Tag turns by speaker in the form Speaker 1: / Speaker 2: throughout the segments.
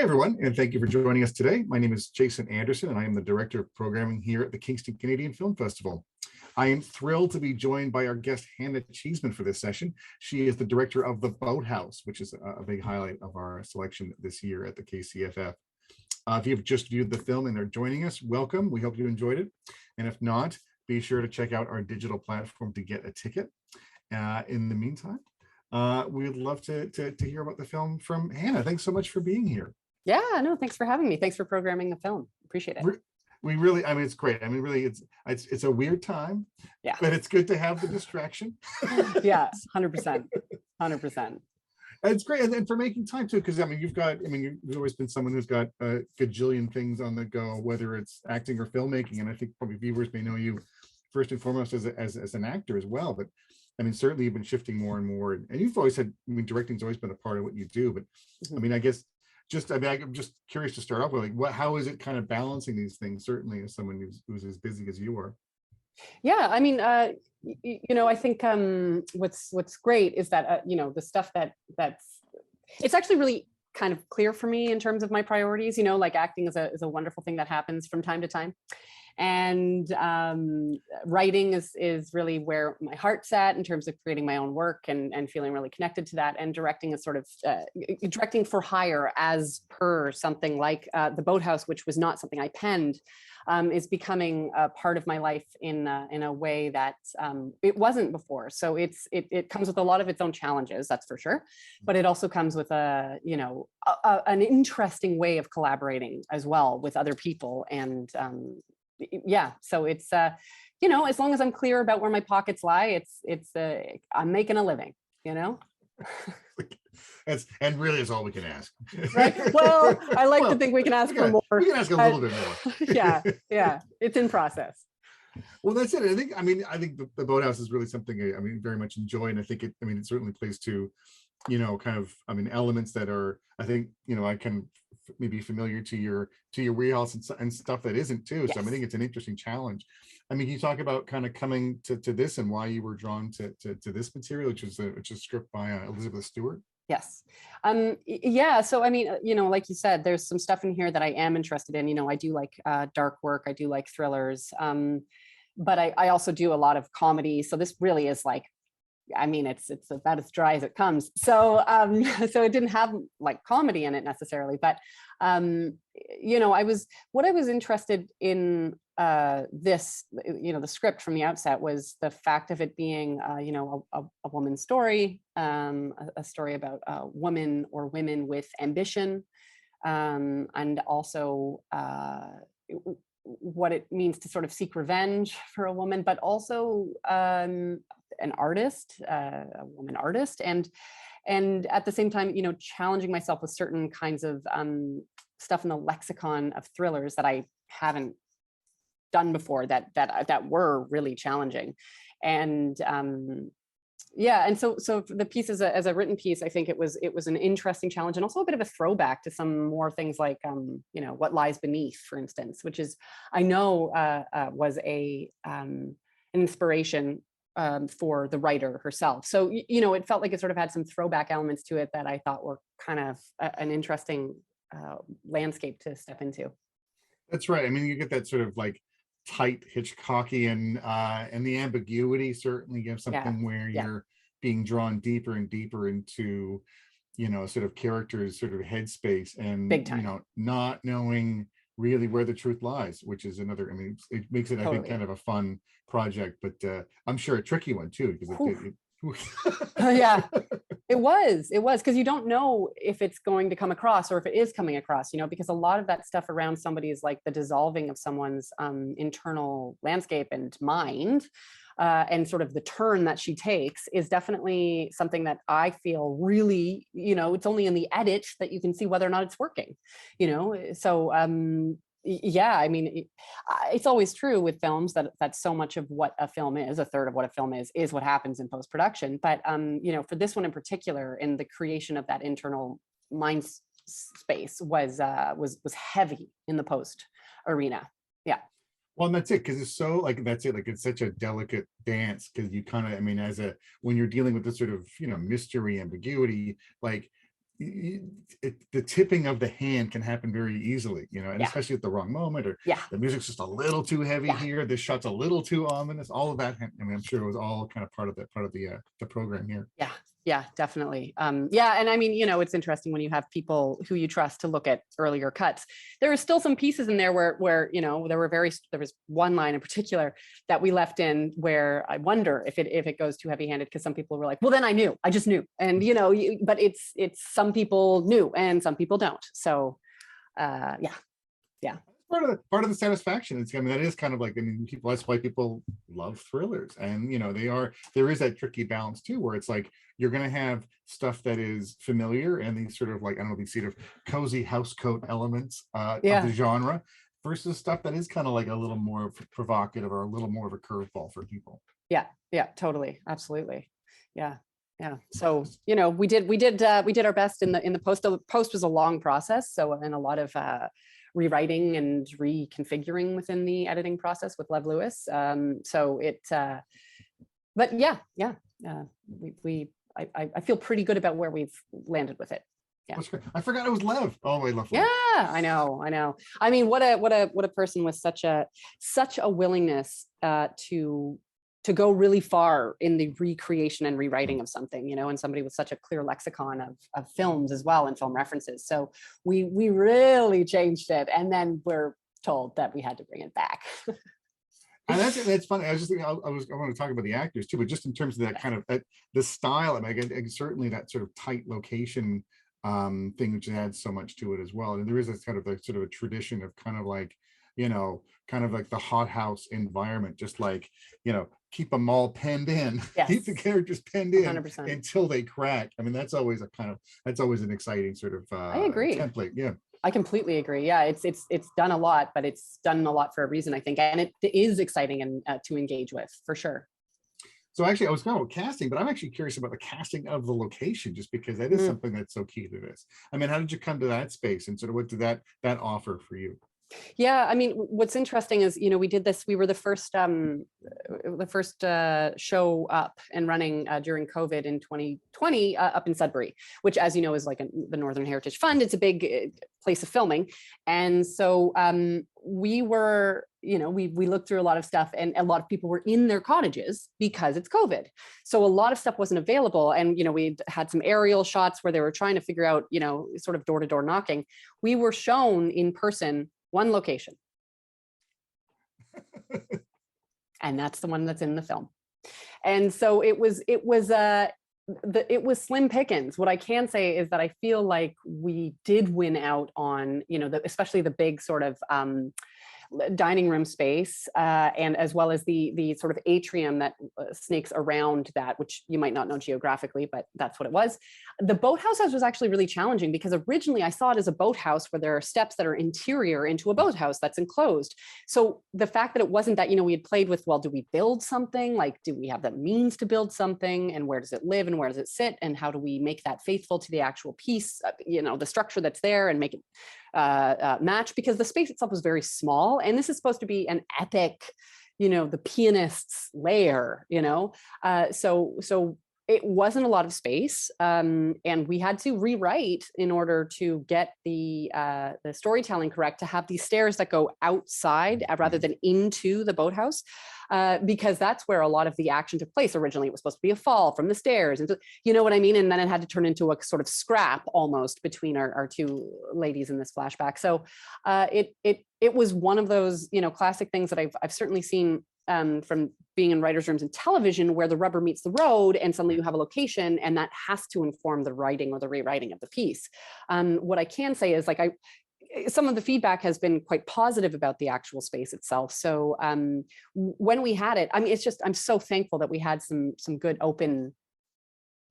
Speaker 1: Hi, everyone, and thank you for joining us today. My name is Jason Anderson, and I am the Director of Programming here at the Kingston Canadian Film Festival. I am thrilled to be joined by our guest, Hannah Cheesman, for this session. She is the director of The Boathouse, which is a big highlight of our selection this year at the KCFF. If you have just viewed the film and are joining us, welcome. We hope you enjoyed it. And if not, be sure to check out our digital platform to get a ticket. In the meantime, we'd love to hear about the film from Hannah. Thanks so much for being here.
Speaker 2: Yeah, no, thanks for having me. Thanks for programming the film. Appreciate it.
Speaker 1: We really, I mean, it's great. I mean, really, it's a weird time,
Speaker 2: yeah,
Speaker 1: but it's good to have the distraction.
Speaker 2: Yeah, 100%, 100%.
Speaker 1: It's great, and for making time too, because I mean, you've always been someone who's got a gajillion things on the go, whether it's acting or filmmaking. And I think probably viewers may know you first and foremost as an actor as well. But I mean, certainly you've been shifting more and more, and you've always had. I mean, directing's always been a part of what you do. But I mean, I guess. I'm just curious to start off with, like, how is it kind of balancing these things? Certainly, as someone who's as busy as you are.
Speaker 2: Yeah, I mean, I think what's great is that the stuff that's it's actually really kind of clear for me in terms of my priorities. Like acting is a wonderful thing that happens from time to time, and writing is really where my heart's at in terms of creating my own work and feeling really connected to that. And directing is sort of directing for hire, as per something like The Boathouse, which was not something I penned, is becoming a part of my life in a way that it wasn't before. So it comes with a lot of its own challenges, that's for sure, but it also comes with an interesting way of collaborating as well with other people. And yeah, so it's as long as I'm clear about where my pockets lie, I'm making a living.
Speaker 1: And really is all we can ask.
Speaker 2: Right. Well, I like to think we can ask for more.
Speaker 1: We can ask a little bit more.
Speaker 2: Yeah, it's in process.
Speaker 1: Well, that's it. I think the Boathouse is really something I very much enjoy, and I think it certainly plays to elements that are, I think, I can maybe familiar to your wheelhouse and stuff that isn't too. Yes. So I think it's an interesting challenge. I mean, can you talk about kind of coming to this and why you were drawn to this material, which is a script by Elizabeth Stewart?
Speaker 2: Yes. Yeah. So, I mean, like you said, there's some stuff in here that I am interested in. I do like dark work. I do like thrillers. But I also do a lot of comedy. So this really is like, I mean, it's about as dry as it comes. So, so it didn't have like comedy in it necessarily, but, I was interested in this, the script from the outset was the fact of it being, a woman's story, a story about a woman or women with ambition, and also what it means to sort of seek revenge for a woman, but also an artist, a woman artist, and at the same time, challenging myself with certain kinds of stuff in the lexicon of thrillers that I haven't done before that were really challenging. And yeah, and so the piece as a written piece, I think it was an interesting challenge, and also a bit of a throwback to some more things like What Lies Beneath, for instance, which is I know was an inspiration for the writer herself. So it felt like it sort of had some throwback elements to it that I thought were kind of an interesting landscape to step into.
Speaker 1: That's right. I mean, you get that sort of like tight Hitchcockian and the ambiguity certainly gives something where you're being drawn deeper and deeper into sort of characters sort of headspace and not knowing really where the truth lies, which is another, I mean, it makes it totally. I think kind of a fun project, but I'm sure a tricky one too, because
Speaker 2: yeah, it was because you don't know if it's going to come across or if it is coming across, because a lot of that stuff around somebody is like the dissolving of someone's internal landscape and mind, and sort of the turn that she takes is definitely something that I feel really, it's only in the edit that you can see whether or not it's working, so yeah, I mean, it's always true with films that so much of what a film is, a third of what a film is what happens in post-production. But, for this one in particular, in the creation of that internal mind space was heavy in the post arena. Yeah.
Speaker 1: Well, and that's it, because it's so it's such a delicate dance, because you kind of, I mean, when you're dealing with this sort of, mystery ambiguity, like, the tipping of the hand can happen very easily, and especially at the wrong moment, or the music's just a little too heavy here, this shot's a little too ominous, all of that. I mean, I'm sure it was all kind of part of the program here.
Speaker 2: Yeah, definitely. Yeah, and I mean, it's interesting when you have people who you trust to look at earlier cuts. There are still some pieces in there where there was one line in particular that we left in where I wonder if it goes too heavy-handed, because some people were like, well, then I just knew, and but it's some people knew and some people don't. So yeah.
Speaker 1: Part of the satisfaction. That is kind of like, people, that's why people love thrillers, and there is that tricky balance too, where it's like you're going to have stuff that is familiar and these sort of like, I don't know, these sort of cozy housecoat elements of the genre, versus stuff that is kind of like a little more provocative or a little more of a curveball for people.
Speaker 2: Yeah, totally, absolutely. Yeah. So we did our best in the post. The post was a long process, so, and a lot of rewriting and reconfiguring within the editing process with Lev Lewis. So it, but I feel pretty good about where we've landed with it. Yeah.
Speaker 1: That's great. I forgot it was Lev. Oh, I love Lev.
Speaker 2: Yeah, I know. I mean, what a person with such a willingness to go really far in the recreation and rewriting of something, and somebody with such a clear lexicon of films as well and film references. So we really changed it, and then we're told that we had to bring it back.
Speaker 1: And that's funny. I was just thinking, I want to talk about the actors too, but just in terms of that kind of the style, I mean, certainly that sort of tight location thing, which adds so much to it as well. And there is a kind of sort of a tradition of kind of like, kind of like the hothouse environment, just like, keep them all penned in, keep the characters penned in 100%. Until they crack. I mean, that's always an exciting sort of
Speaker 2: I agree.
Speaker 1: template. Yeah.
Speaker 2: I completely agree. Yeah, it's done a lot, but it's done a lot for a reason, I think. And it is exciting and to engage with, for sure.
Speaker 1: So actually, I was going with casting, but I'm actually curious about the casting of the location, just because that is something that's so key to this. I mean, how did you come to that space, and sort of what did that offer for you?
Speaker 2: Yeah, I mean, what's interesting is, we did this, we were the first show up and running during COVID in 2020 up in Sudbury, which, as you know, is like the Northern Heritage Fund. It's a big place of filming. And so we were, we looked through a lot of stuff, and a lot of people were in their cottages because it's COVID. So a lot of stuff wasn't available. And, we had some aerial shots where they were trying to figure out, sort of door-to-door knocking. We were shown in person one location. And that's the one that's in the film. And so it was slim pickings. What I can say is that I feel like we did win out on, especially the big sort of dining room space, and as well as the sort of atrium that snakes around that, which you might not know geographically, but that's what it was. The boathouse was actually really challenging, because originally I saw it as a boathouse where there are steps that are interior into a boathouse that's enclosed. So the fact that it wasn't that, we had played with, well, do we build something? Like, do we have the means to build something? And where does it live? And where does it sit? And how do we make that faithful to the actual piece, the structure that's there, and make it match? Because the space itself was very small, and this is supposed to be an epic, the pianist's lair, so it wasn't a lot of space, and we had to rewrite in order to get the storytelling correct, to have these stairs that go outside rather than into the boathouse, because that's where a lot of the action took place. Originally, it was supposed to be a fall from the stairs, and you know what I mean? And then it had to turn into a sort of scrap almost between our two ladies in this flashback. So it was one of those, classic things that I've certainly seen from being in writers' rooms and television, where the rubber meets the road and suddenly you have a location, and that has to inform the writing or the rewriting of the piece. What I can say is, like, some of the feedback has been quite positive about the actual space itself. So when we had it, I mean, I'm so thankful that we had some good open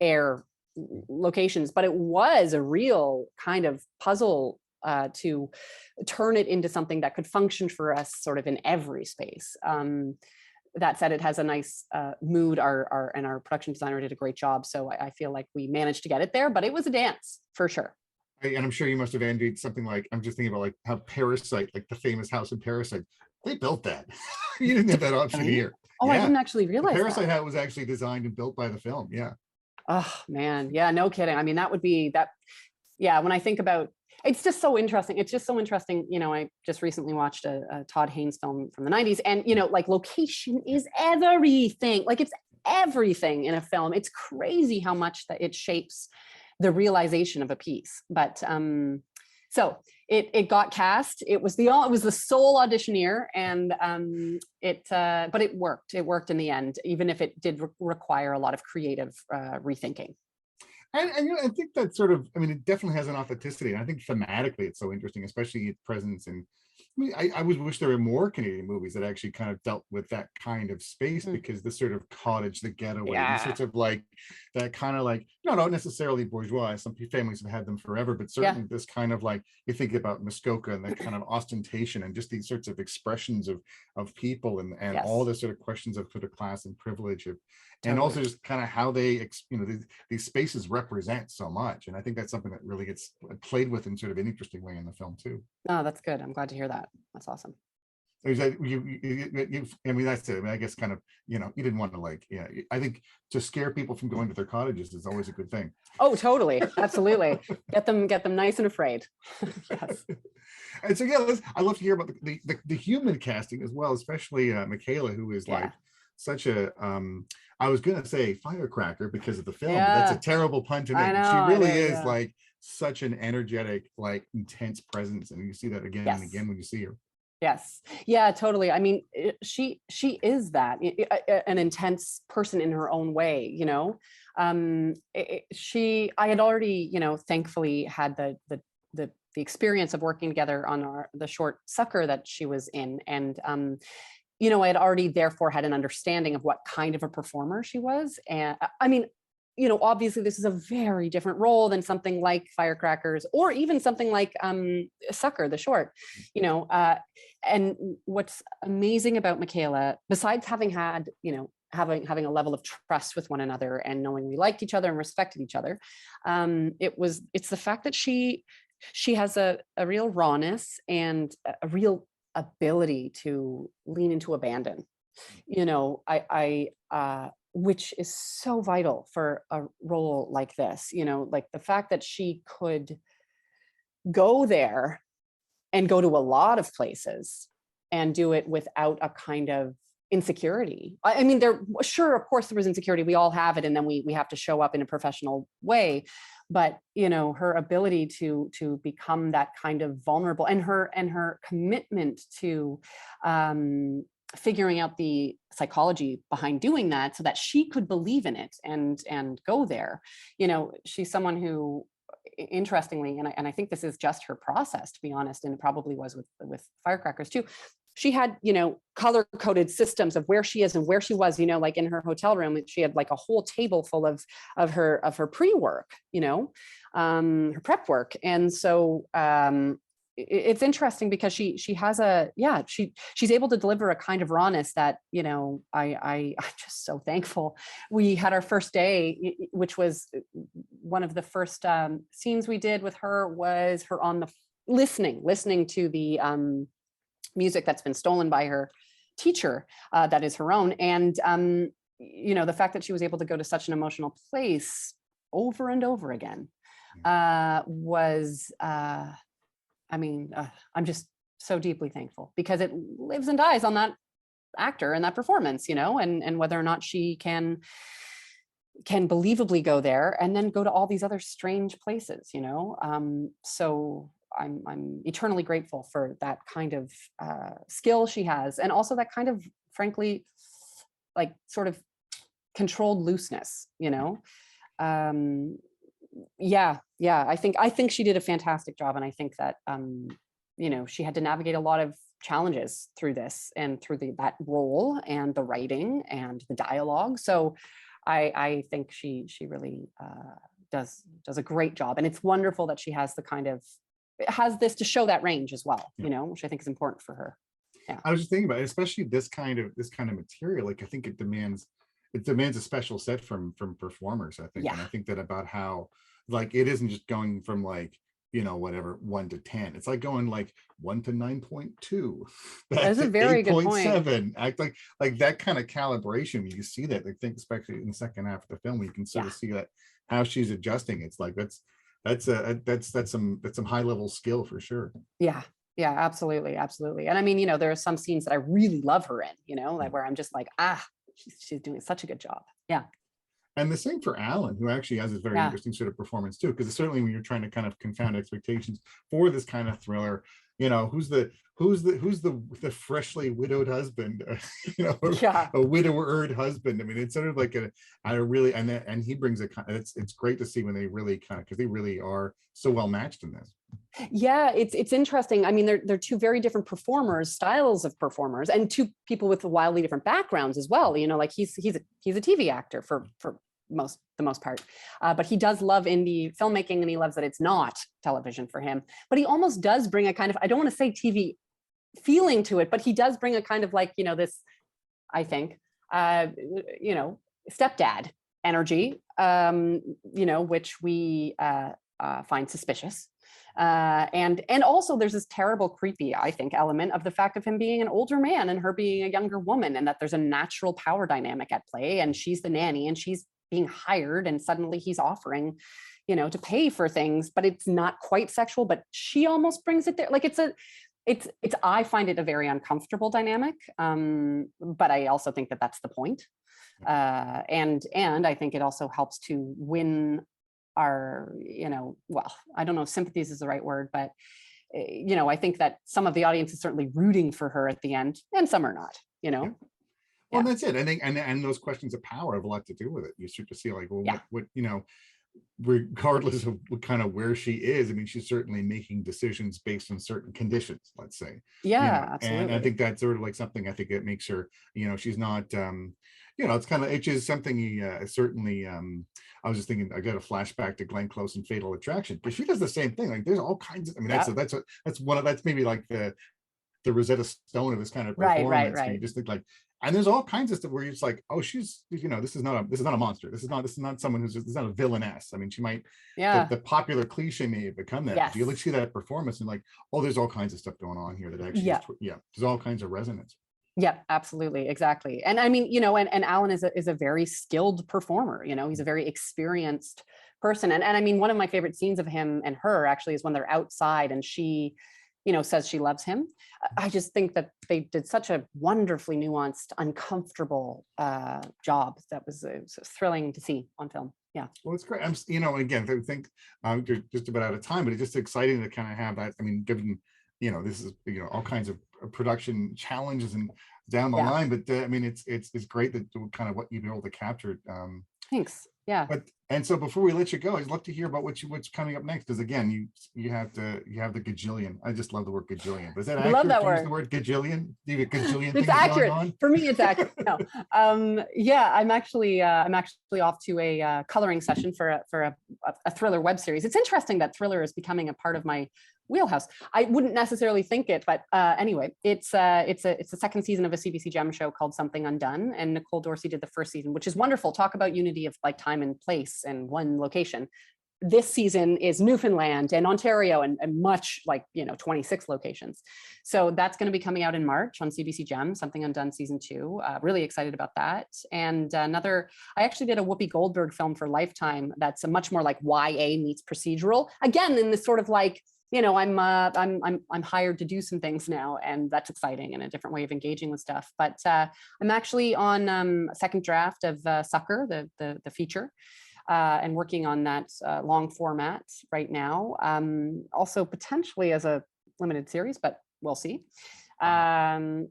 Speaker 2: air locations, but it was a real kind of puzzle to turn it into something that could function for us sort of in every space. That said, it has a nice mood. Our production designer did a great job. So I feel like we managed to get it there, but it was a dance for sure.
Speaker 1: And I'm sure you must have envied something like, I'm just thinking about like how Parasite, like the famous house in Parasite, they built that. You didn't have that option here.
Speaker 2: Oh, yeah. I didn't actually realize
Speaker 1: the Parasite house was actually designed and built by the film. Yeah.
Speaker 2: Oh man. Yeah, no kidding. I mean, that would be that. Yeah, when I think about, it's just so interesting. It's just so interesting. You know, I just recently watched a Todd Haynes film from the 90s, and, you know, like location is everything. Like it's everything in a film. It's crazy how much that it shapes the realization of a piece. But so it got cast. It was the sole auditioneer, and but it worked. It worked in the end, even if it did require a lot of creative rethinking.
Speaker 1: And you know, I think that sort of, I mean, it definitely has an authenticity. And I think thematically it's so interesting, especially its presence in, I mean, I would wish there were more Canadian movies that actually kind of dealt with that kind of space, because this sort of cottage, the getaway, these sorts of like, that kind of like, you know, not necessarily bourgeois. Some families have had them forever, but certainly this kind of like, you think about Muskoka and that kind of ostentation and just these sorts of expressions of people and all the sort of questions of sort of class and privilege of, and also just kind of how they, you know, these spaces represent so much. And I think that's something that really gets played with in sort of an interesting way in the film too.
Speaker 2: Oh, that's good. I'm glad to hear that. That's awesome.
Speaker 1: I mean, that's it. I mean, I guess kind of, you know, you didn't want to like, yeah, I think to scare people from going to their cottages is always a good thing.
Speaker 2: Oh, totally. Absolutely. Get them nice and afraid. Yes.
Speaker 1: And so, yeah, I love to hear about the human casting as well, especially Michaela, who is like such a, I was going to say firecracker because of the film, but that's a terrible pun to make. She really is like such an energetic, like intense presence. And you see that again and again when you see her.
Speaker 2: Yes. Yeah, totally. I mean, she is that an intense person in her own way, you know. I had already, you know, thankfully had the experience of working together on the short Sucker that she was in, and you know, I had already therefore had an understanding of what kind of a performer she was. And I mean, you know, obviously this is a very different role than something like Firecrackers, or even something like Sucker, the short, you know. And what's amazing about Michaela, besides having had, you know, having a level of trust with one another and knowing we liked each other and respected each other, it's the fact that she has a real rawness and a real ability to lean into abandon, you know, which is so vital for a role like this, you know, like the fact that she could go there and go to a lot of places and do it without a kind of insecurity. I mean, sure, of course there was insecurity. We all have it. And then we have to show up in a professional way. But, you know, her ability to become that kind of vulnerable, and her commitment to figuring out the psychology behind doing that so that she could believe in it and go there. You know, she's someone who, interestingly, and I think this is just her process, to be honest, and it probably was with Firecrackers too. She had, you know, color-coded systems of where she is and where she was, you know, like in her hotel room, she had like a whole table full of her pre-work, you know, her prep work. And so it's interesting because she has she's able to deliver a kind of rawness that, you know, I'm just so thankful. We had our first day, which was one of the first scenes we did with her, was her on the listening to the music that's been stolen by her teacher, that is her own. And you know, the fact that she was able to go to such an emotional place over and over again was I mean, I'm just so deeply thankful, because it lives and dies on that actor and that performance, you know, and whether or not she can believably go there and then go to all these other strange places, you know. So I'm eternally grateful for that kind of skill she has, and also that kind of, frankly, like sort of controlled looseness, you know. I think she did a fantastic job, and I think that you know, she had to navigate a lot of challenges through this and through that role and the writing and the dialogue. So I think she really does a great job, and it's wonderful that she has this to show that range as well, you know, which I think is important for her. Yeah,
Speaker 1: I was just thinking about it, especially this kind of material. Like, I think it demands a special set from performers, I think. And I think that about how, like, it isn't just going from, like, you know, whatever, 1 to 10. It's like going like 1 to 9.2.
Speaker 2: That's a very good point.
Speaker 1: 8.7. Act like that kind of calibration. You see that, I think, especially in the second half of the film, where you can sort of see that how she's adjusting. It's like, that's that's some high level skill for sure.
Speaker 2: Yeah. Yeah, absolutely. Absolutely. And I mean, there are some scenes that I really love her in, like where I'm just like, she's doing such a good job. Yeah.
Speaker 1: And the same for Alan, who actually has this very
Speaker 2: Yeah.
Speaker 1: interesting sort of performance too, because certainly when you're trying to kind of confound expectations for this kind of thriller, who's the freshly widowed husband,
Speaker 2: Yeah.
Speaker 1: a widowered husband. I mean, it's sort of like a really, and he brings it's great to see when they really because they really are so well matched in this.
Speaker 2: Yeah, it's interesting. I mean, they're two very different styles of performers, and two people with wildly different backgrounds as well. Like he's a TV actor for the most part, but he does love indie filmmaking, and he loves that it's not television for him. But he almost does bring a kind of, I don't want to say TV feeling to it, but he does bring a kind of like this, I think, stepdad energy, which we find suspicious. And also there's this terrible, creepy, I think, element of the fact of him being an older man and her being a younger woman, and that there's a natural power dynamic at play, and she's the nanny and she's being hired, and suddenly he's offering, to pay for things, but it's not quite sexual, but she almost brings it there. Like it's I find it a very uncomfortable dynamic. But I also think that that's the point. And I think it also helps to win our, well, I don't know if sympathies is the right word, but I think that some of the audience is certainly rooting for her at the end, and some are not,
Speaker 1: Yeah. Well, that's it. I think, and those questions of power have a lot to do with it. You start to see like, well, what regardless of what kind of where she is, I mean, she's certainly making decisions based on certain conditions, let's say.
Speaker 2: Yeah, absolutely.
Speaker 1: And I think that's sort of like something, I think it makes her, she's not, it's kind of, it's just something certainly, I was just thinking, I got a flashback to Glenn Close and Fatal Attraction, but she does the same thing. Like there's all kinds of, I mean, that's maybe like the Rosetta Stone of this kind of performance.
Speaker 2: Right.
Speaker 1: You just think like, and there's all kinds of stuff where you're just like, oh, she's, this is not a monster. This is not someone this is not a villainess. I mean, she might, the popular cliche may have become that.
Speaker 2: Yes.
Speaker 1: You like see that performance and like, oh, there's all kinds of stuff going on here that actually, there's all kinds of resonance.
Speaker 2: Yeah, absolutely. Exactly. And I mean, and Alan is a very skilled performer, he's a very experienced person. And I mean, one of my favorite scenes of him and her actually is when they're outside and she, says she loves him. I just think that they did such a wonderfully nuanced, uncomfortable job. That was thrilling to see on film. Yeah.
Speaker 1: Well, it's great. Again, I think you're just about out of time, but it's just exciting to kind of have that. I mean, given, this is, all kinds of production challenges and down the line, but I mean, it's great that kind of what you've been able to capture.
Speaker 2: Thanks. Yeah.
Speaker 1: And so before we let you go, I'd love to hear about what's coming up next. Because again, you have the gajillion. I just love the word gajillion. But is that accurate? I love that word. The word gajillion. Do you have gajillion?
Speaker 2: It's accurate for me. It's accurate. No. I'm actually off to a coloring session for a thriller web series. It's interesting that thriller is becoming a part of my wheelhouse. I wouldn't necessarily think it, but anyway, it's the second season of a CBC Gem show called Something Undone, and Nicole Dorsey did the first season, which is wonderful. Talk about unity of like time and place and one location. This season is Newfoundland and Ontario and much like 26 locations. So that's going to be coming out in March on CBC Gem, Something Undone season 2. Really excited about that. And I actually did a Whoopi Goldberg film for Lifetime that's a much more like YA meets procedural. Again, in this sort of like, I'm hired to do some things now, and that's exciting and a different way of engaging with stuff. But I'm actually on a second draft of Sucker, the feature, and working on that long format right now. Also potentially as a limited series, but we'll see. And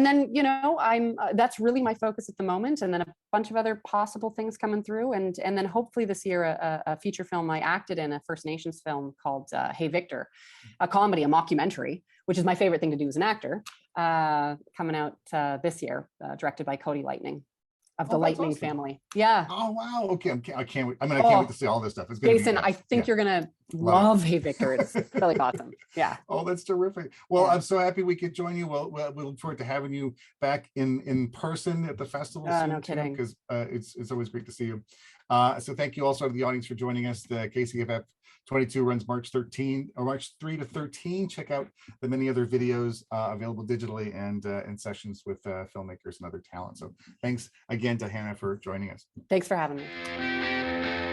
Speaker 2: then I'm that's really my focus at the moment, and then a bunch of other possible things coming through, and then hopefully this year a feature film I acted in, a First Nations film called Hey Victor, a comedy, a mockumentary, which is my favorite thing to do as an actor, coming out this year, directed by Cody Lightning of the Lightning family. Yeah.
Speaker 1: Oh wow. Okay. I can't wait. I mean, I can't wait to see all this stuff. It's gonna
Speaker 2: Jason, I think you're gonna love Hey Victor. It's really awesome. Yeah.
Speaker 1: Oh, that's terrific. Well, I'm so happy we could join you. Well, we look forward to having you back in person at the festival soon. No kidding. Because it's always great to see you. So thank you also to the audience for joining us. The KCFF 22 runs March 3 to 13. Check out the many other videos available digitally and sessions with filmmakers and other talent. So thanks again to Hannah for joining us.
Speaker 2: Thanks for having me.